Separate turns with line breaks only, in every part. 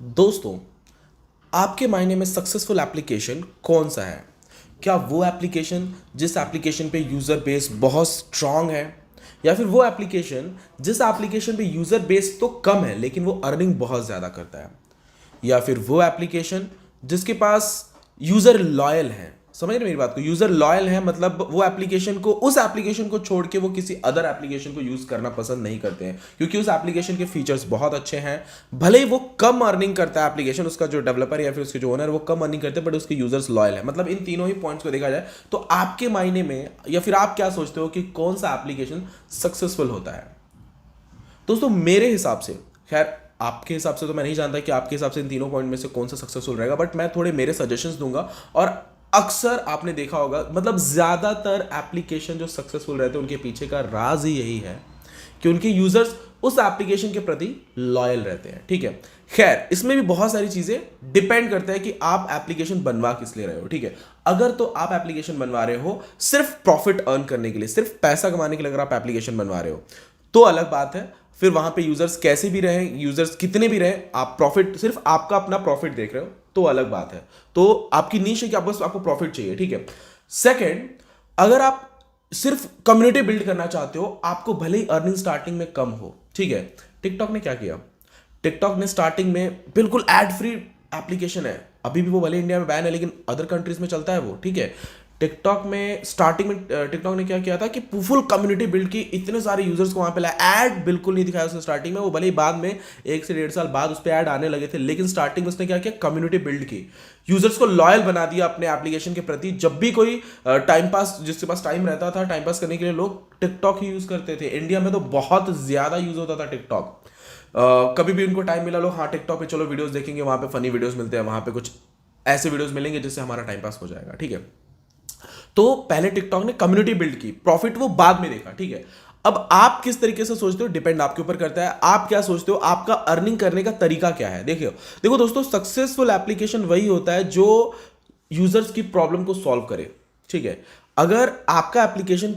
दोस्तों, आपके मायने में सक्सेसफुल एप्लीकेशन कौन सा है? क्या वो एप्लीकेशन जिस एप्लीकेशन पे यूज़र बेस बहुत स्ट्रांग है, या फिर वो एप्लीकेशन जिस एप्लीकेशन पे यूज़र बेस तो कम है लेकिन वो अर्निंग बहुत ज़्यादा करता है, या फिर वो एप्लीकेशन जिसके पास यूज़र लॉयल हैं? समझ रहे मेरी बात को? यूज़र लॉयल है मतलब वो एप्लीकेशन को, उस एप्लीकेशन को छोड़ के वो किसी अदर एप्लीकेशन को यूज़ करना पसंद नहीं करते हैं क्योंकि उस एप्लीकेशन के फीचर्स बहुत अच्छे हैं। भले ही वो कम अर्निंग करता है एप्लीकेशन, उसका जो डेवलपर या फिर उसके जो ओनर वो कम अर्निंग करते हैं, बट उसके यूजर्स लॉयल है। मतलब इन तीनों ही पॉइंट्स को देखा जाए तो आपके मायने में या फिर आप क्या सोचते हो कि कौन सा एप्लीकेशन सक्सेसफुल होता है? दोस्तों, मेरे हिसाब से, खैर आपके हिसाब से तो मैं नहीं जानता कि आपके हिसाब से इन तीनों पॉइंट में से कौन सा सक्सेसफुल रहेगा, बट मैं थोड़े मेरे सजेशंस दूंगा। और अक्सर आपने देखा होगा, मतलब ज्यादातर एप्लीकेशन जो सक्सेसफुल रहते हैं उनके पीछे का राज ही यही है कि उनके यूजर्स उस एप्लीकेशन के प्रति लॉयल रहते हैं। ठीक है, खैर इसमें भी बहुत सारी चीजें डिपेंड करता है कि आप एप्लीकेशन बनवा किस लिए रहे हो। ठीक है, अगर तो आप एप्लीकेशन बनवा रहे हो सिर्फ प्रॉफिट अर्न करने के लिए, सिर्फ पैसा कमाने के लिए अगर आप एप्लीकेशन बनवा रहे हो तो अलग बात है। फिर वहां पे यूजर्स कैसे भी रहे, यूजर्स कितने भी रहे, आप प्रॉफिट, सिर्फ आपका अपना प्रॉफिट देख रहे हो तो अलग बात है। तो आपकी नीश है कि आपको प्रॉफिट चाहिए। ठीक है। सेकंड, अगर आप सिर्फ कम्युनिटी बिल्ड करना चाहते हो, आपको भले ही अर्निंग स्टार्टिंग में कम हो। ठीक है, टिकटॉक ने क्या किया? टिकटॉक ने स्टार्टिंग में बिल्कुल एड फ्री एप्लीकेशन है, अभी भी वो भले इंडिया में बैन है लेकिन अदर कंट्रीज में चलता है वो। ठीक है, टिकटॉक में स्टार्टिंग में टिकटॉक ने क्या किया था कि फुल कम्युनिटी बिल्ड की, इतने सारे यूजर्स को वहां पे लाया, ऐड बिल्कुल नहीं दिखाया उसने स्टार्टिंग में। वो भले ही बाद में 1 से 1.5 साल बाद उस पर ऐड आने लगे थे, लेकिन स्टार्टिंग में उसने क्या किया? कम्युनिटी बिल्ड की, यूजर्स को लॉयल बना दिया अपने एप्लीकेशन के प्रति। जब भी कोई टाइम पास, जिसके पास टाइम रहता था टाइम पास करने के लिए, लोग टिकटॉक ही यूज करते थे। इंडिया में तो बहुत ज्यादा यूज होता था टिकटॉक। कभी भी उनको टाइम मिला, लोग हाँ टिकटॉक पे चलो वीडियोस देखेंगे, वहां पे फनी वीडियोस मिलते हैं, वहां पे कुछ ऐसे वीडियोस मिलेंगे जिससे हमारा टाइम पास हो जाएगा। ठीक है, तो पहले टिकटॉक ने कम्युनिटी बिल्ड की, प्रॉफिट वो बाद में देखा। ठीक है, अब आप किस तरीके से सोचते हो डिपेंड आपके ऊपर करता है। आप क्या सोचते हो, आपका अर्निंग करने का तरीका क्या है? देखिए देखो दोस्तों, सक्सेसफुल एप्लीकेशन वही होता है जो यूजर्स की प्रॉब्लम को सॉल्व करे। ठीक है, अगर आपका एप्लीकेशन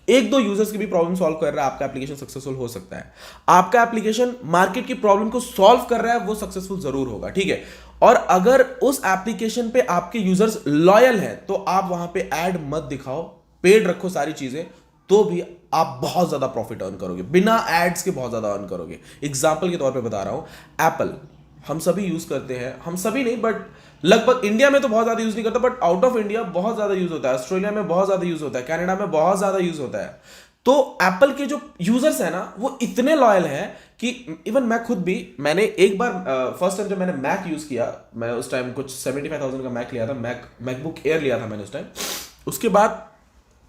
एक दो यूजर्स की भी प्रॉब्लम सॉल्व कर रहा है, आपका एप्लीकेशन सक्सेसफुल हो सकता है। आपका एप्लीकेशन मार्केट की प्रॉब्लम को सॉल्व कर रहा है, वो सक्सेसफुल जरूर होगा। ठीक है, और अगर उस एप्लीकेशन पे आपके यूजर्स लॉयल हैं तो आप वहां पे ऐड मत दिखाओ, पेड रखो सारी चीजें, तो भी आप बहुत ज्यादा प्रॉफिट अर्न करोगे, बिना एड्स के बहुत ज्यादा अर्न करोगे। एग्जाम्पल के तौर पे बता रहा हूं, एप्पल हम सभी यूज करते हैं, हम सभी नहीं बट लगभग, इंडिया में तो बहुत ज्यादा यूज नहीं करता बट आउट ऑफ इंडिया बहुत ज्यादा यूज होता है, ऑस्ट्रेलिया में बहुत ज्यादा यूज होता है, कनाडा में बहुत ज्यादा यूज होता है। तो एप्पल के जो यूजर्स है ना, वो इतने लॉयल हैं कि इवन मैं खुद भी, मैंने एक बार फर्स्ट टाइम जब मैंने मैक यूज किया, मैं उस टाइम कुछ 75,000 का मैक लिया था, मैकबुक एयर लिया था मैंने उस टाइम। उसके बाद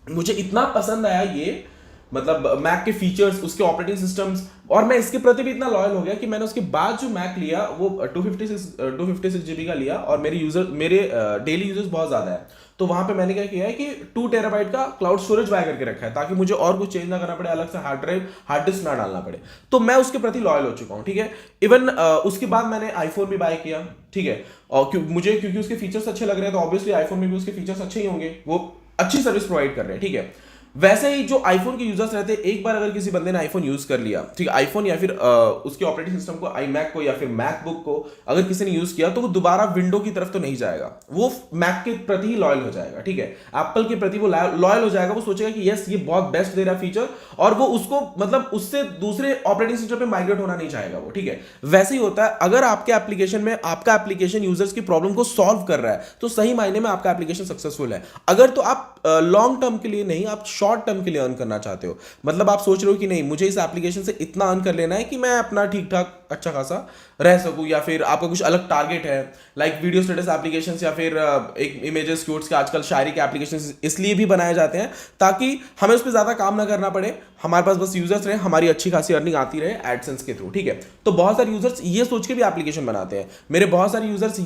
मुझे इतना पसंद आया ये, मतलब मैक के फीचर्स, उसके ऑपरेटिंग सिस्टम्स, और मैं इसके प्रति भी इतना लॉयल हो गया कि मैंने उसके बाद जो मैक लिया वो 256 GB का लिया, और मेरे डेली यूजर्स बहुत ज्यादा है। तो वहां पे मैंने क्या किया है कि 2 TB का क्लाउड स्टोरेज बाय करके रखा है, ताकि मुझे और कुछ चेंज ना करना पड़े, अलग से हार्ड डिस्क ना डालना पड़े। तो मैं उसके प्रति लॉयल हो चुका हूं। ठीक है, इवन उसके बाद मैंने आईफोन भी बाय किया। ठीक है, और क्योंकि उसके फीचर्स अच्छे लग रहे हैं, तो ऑब्वियसली आईफोन में भी उसके फीचर्स अच्छे ही होंगे, वो अच्छी सर्विस प्रोवाइड कर रहे हैं। ठीक है, वैसे ही जो आईफोन के यूजर्स रहते हैं, एक बार अगर किसी बंदे ने आईफोन यूज कर लिया, ठीक है, आईफोन या फिर उसके ऑपरेटिंग सिस्टम को, आई मैक को या फिर मैकबुक को अगर किसी ने यूज किया, तो वो दोबारा विंडो की तरफ तो नहीं जाएगा, वो मैक के प्रति ही लॉयल हो जाएगा। ठीक है, एप्पल के प्रति वो लॉयल हो जाएगा, वो सोचेगा कि यस ये बहुत बेस्ट दे रहा है फीचर, और वो उसको, मतलब उससे दूसरे ऑपरेटिंग सिस्टम पे माइग्रेट होना नहीं चाहेगा वो। ठीक है, वैसे ही होता है, अगर आपके एप्लीकेशन में आपका एप्लीकेशन यूजर्स की प्रॉब्लम को सॉल्व कर रहा है तो सही मायने में आपका एप्लीकेशन सक्सेसफुल है। अगर तो आप लॉन्ग टर्म के लिए नहीं, आप शॉर्ट टर्म के लिए अर्न करना चाहते हो, मतलब आप सोच रहे हो कि नहीं मुझे इस एप्लीकेशन से इतना अर्न कर लेना है कि मैं अपना ठीक ठाक अच्छा खासा रह सकूं, या फिर आपका कुछ अलग टारगेट है, लाइक वीडियो स्टेटस एप्लीकेशंस, या फिर एक इमेजेस क्यूट्स के आजकल शायरी के एप्लीकेशंस इसलिए भी बनाए जाते हैं ताकि हमें उस पर ज्यादा काम ना करना पड़े, हमारे पास बस यूजर्स रहे, हमारी अच्छी खासी अर्निंग आती रहे एडसेंस के थ्रू। ठीक है, तो बहुत सारे यूजर्स ये सोच के भी एप्लीकेशन बनाते हैं। मेरे बहुत सारे यूजर्स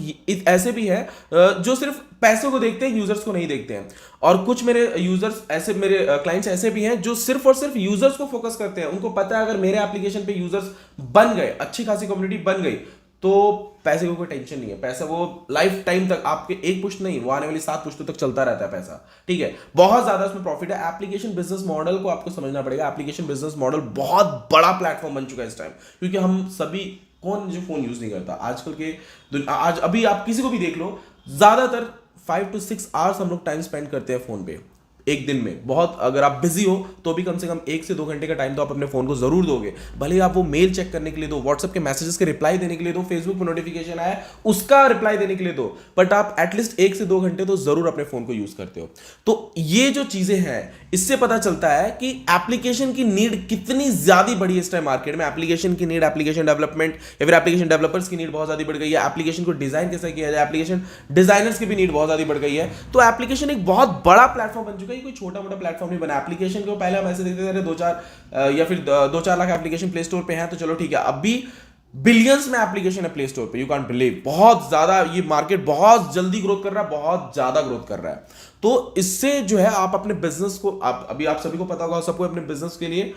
ऐसे भी हैं जो सिर्फ पैसों को देखते हैं, यूजर्स को नहीं देखते हैं, और कुछ मेरे यूजर्स ऐसे, मेरे क्लाइंट्स ऐसे भी हैं जो सिर्फ और सिर्फ यूजर्स को फोकस करते हैं। उनको पता है अगर मेरे एप्लीकेशन पे यूजर्स बन गए, अच्छी खासी कम्युनिटी बन गई, तो पैसे को कोई टेंशन नहीं है, पैसा वो लाइफ टाइम तक, आपके एक पुश्त नहीं, वो आने वाली 7 पुश्तों तक चलता रहता है पैसा। ठीक है, बहुत ज्यादा उसमें प्रॉफिट है। एप्लीकेशन बिजनेस मॉडल को आपको समझना पड़ेगा। एप्लीकेशन बिजनेस मॉडल बहुत बड़ा प्लेटफॉर्म बन चुका है इस टाइम, क्योंकि हम सभी कौन जो फोन यूज नहीं करता आजकल के आज अभी आप किसी को भी देख लो, ज्यादातर 5 to 6 आवर्स हम लोग टाइम स्पेंड करते हैं फोन पे एक दिन में। बहुत अगर आप बिजी हो तो भी कम से कम 1 से 2 घंटे का टाइम तो आप अपने फोन को जरूर दोगे। भले ही आप वो मेल चेक करने के लिए दो, व्हाट्सएप के मैसेजेस के रिप्लाई देने के लिए दो, फेसबुक पे नोटिफिकेशन आया उसका रिप्लाई देने के लिए दो, बट आप एटलीस्ट 1 से 2 घंटे तो जरूर अपने फोन को यूज करते हो। तो ये जो चीजें हैं इससे पता चलता है कि एप्लीकेशन की नीड कितनी ज्यादा बड़ी है इस टाइम मार्केट में। एप्लीकेशन की नीड, एप्लीकेशन डेवलपमेंट या फिर एप्लीकेशन डेवलपर्स की नीड बहुत ज्यादा बढ़ गई है। एप्लीकेशन को डिजाइन कैसे किया जाए, एप्लीकेशन डिजाइनर्स की भी नीड बहुत ज्यादा बढ़ गई है। तो एप्लीकेशन एक बहुत बड़ा प्लेटफॉर्म बन चुका है, कोई छोटा मोटा प्लेटफॉर्म नहीं बना। एप्लीकेशन को पहले हम ऐसे देखते थे 2-4 या फिर 2-4 लाख एप्लीकेशन प्ले स्टोर पे हैं तो चलो ठीक है, अभी बिलियंस में एप्लीकेशन है प्ले स्टोर पे, यू कांट बिलीव। बहुत ज्यादा ये मार्केट बहुत जल्दी ग्रोथ कर रहा है, बहुत ज्यादा ग्रोथ कर रहा है। तो इससे जो है आप अपने बिजनेस को, आप अभी आप सभी को पता होगा, सबको अपने बिजनेस के लिए